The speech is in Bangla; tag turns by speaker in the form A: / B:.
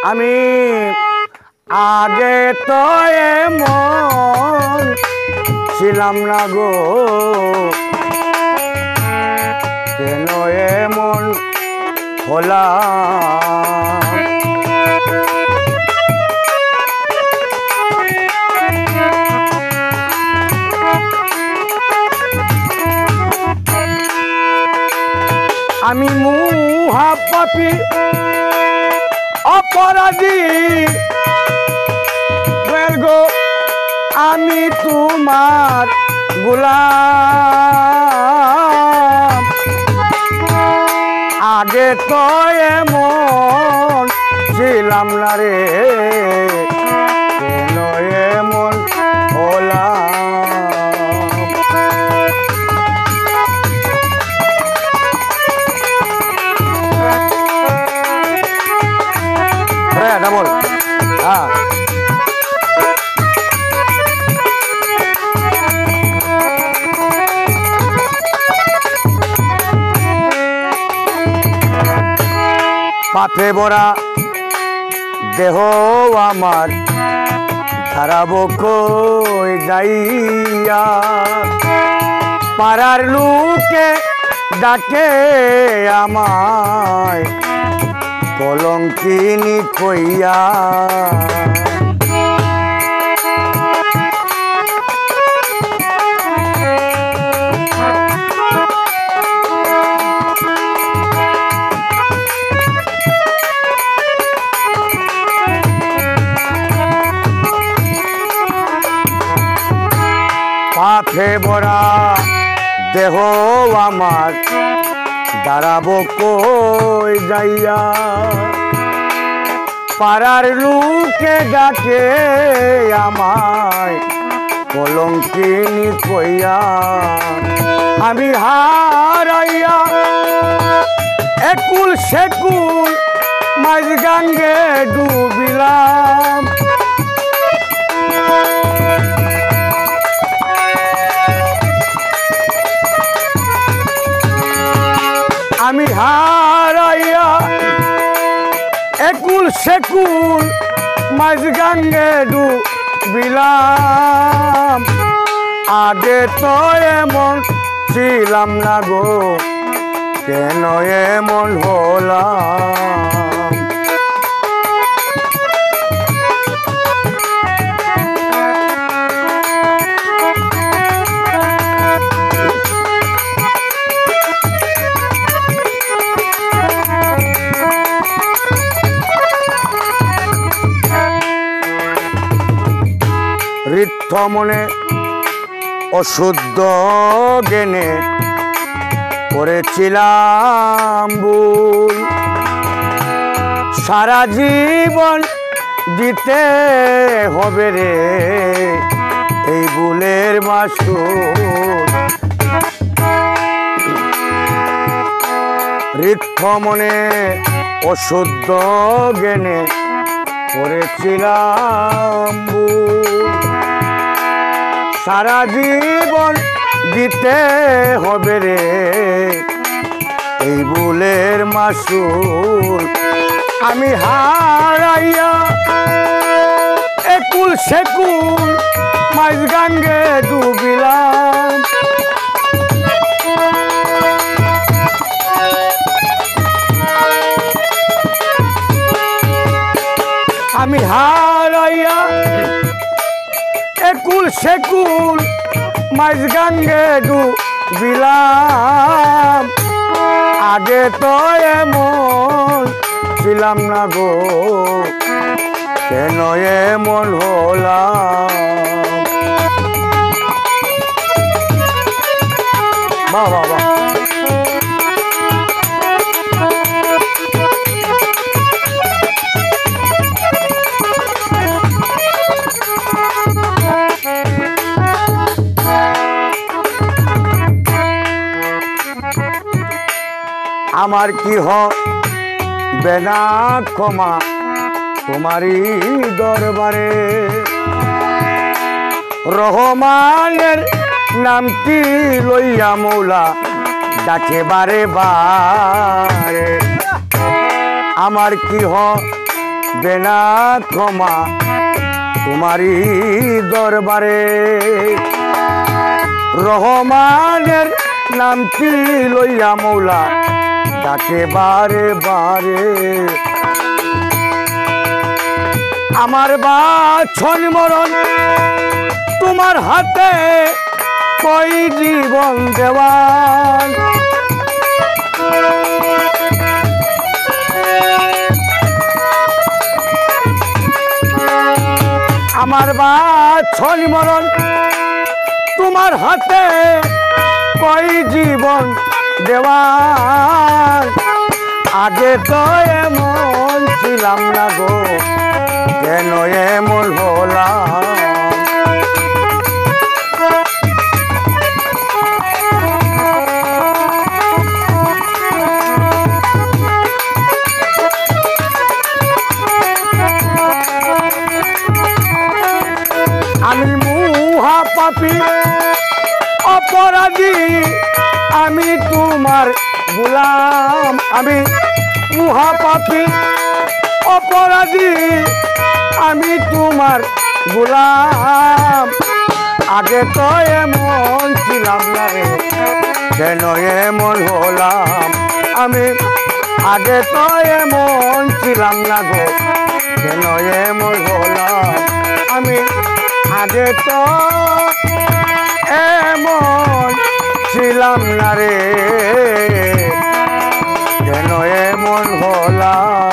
A: আমি আগে তো এমন ছিলাম না গো, কেন এমন হলাম। আমি মুহা পাপী অপরাধী গো, আমি তোমার গোলাম। আগে তো এমন ছিলাম না রে, কেন এমন হলাম। ডাবল হ্যাঁ, পাপে ভরা দেহ আমার হারাবো কই যাইয়া। পাড়ার লোকে ডাকে আমায় কলঙ্কিনী কইয়া। পাপে ভরা দেহ আমার দাঁড়াবো কই যাইয়া। পাড়ার লোকে ডাকে আমায় কলঙ্কিনী কইয়া। আমি হারাইয়া একুল সেকুল মাঝ গাঙ্গে ডুবিলাম। আমি হারাইয়া একুল সেকুল মাঝ গাঙ্গে ডুবিলাম। আগে তো এমন ছিলাম না গো, কেন এমন হলাম। ঋদ্ধ মনে অশুদ্ধ জ্ঞানে করেছিলাম ভুল। সারা জীবন দিতে হবে রে এই ভুলের মাসুল। ঋদ্ধ মনে অশুদ্ধ জ্ঞানে করেছিলাম ভুল। সারা জীবন দিতে হবে রে এই ভুলের মাসুল। আমি হারাইয়া একুল সেকুল মাঝ গাঙ্গে ডুবিলাম। আমি হারাইয়া একুল সেকুল মাঝ গাঙ্গে ডুবিলাম। আগে তো এমন ছিলাম না গো, কেন এমন হলাম। বাহ বাহ বাহ। আমার কি হবে না ক্ষমা তোমারই দরবারে। রহমানের নামটি লইয়া মৌলা ডাকে বারে বারে। আমার কি দেনা ক্ষমা তোমারই দরবারে। রহমানের নামটি লইয়া মৌলা ডাকে বারে বারে। আমার বাছন মরণ তোমার হাতে, কই জীবন দেওয়ান। আমার বাছন মরণ তোমার হাতে, কই জীবন দেওয়ান। আগে তো এমন ছিলাম না গো, কেন এমন হলাম। আমি মুহা পাপী অপরাধী, আমি তোমার গোলাম। আমি মুহা পাপী অপরাধী, আমি তোমার গোলাম। আগে তো এমন ছিলাম না রে, কেন এমন হলাম। আমি আগে তো এমন ছিলাম না গো, কেন এমন হলাম। আমি আগে তো এমন ছিলাম না রে, কেন এমন হলাম।